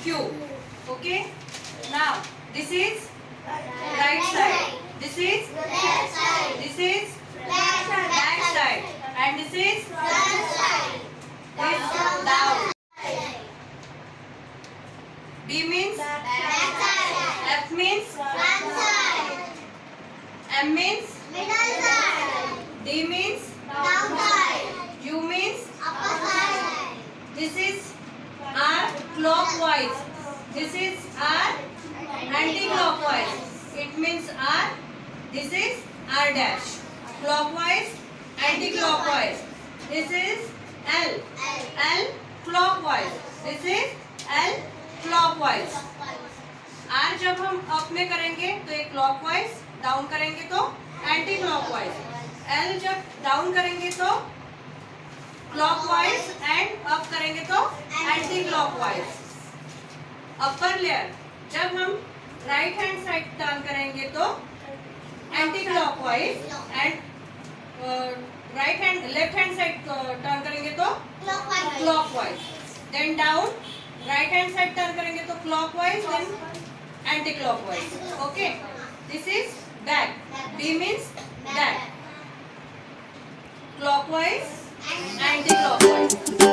Q. Okay. Now this is right side. This is left side, this is left side, back side, and this is front side, down. B means back side, F means front side, M means middle side, D means down side, U means upper side, this is R clockwise. This is R anti-clockwise. It means R. This is R dash. Clockwise, anti-clockwise. This is L. L clockwise. This is L clockwise. R जब हम up में करेंगे तो ये clockwise, down करेंगे तो anti clockwise. L जब down करेंगे तो क्लॉकवाइज एंड अप करेंगे तो एंटी क्लॉकवाइज. अपर लेयर जब हम राइट हैंड साइड टर्न करेंगे तो anti clockwise and right hand left hand side turn करेंगे तो clockwise. Then down right hand side turn करेंगे तो clockwise then anti clockwise. Okay. This is back. B means back. Clockwise anti clockwise.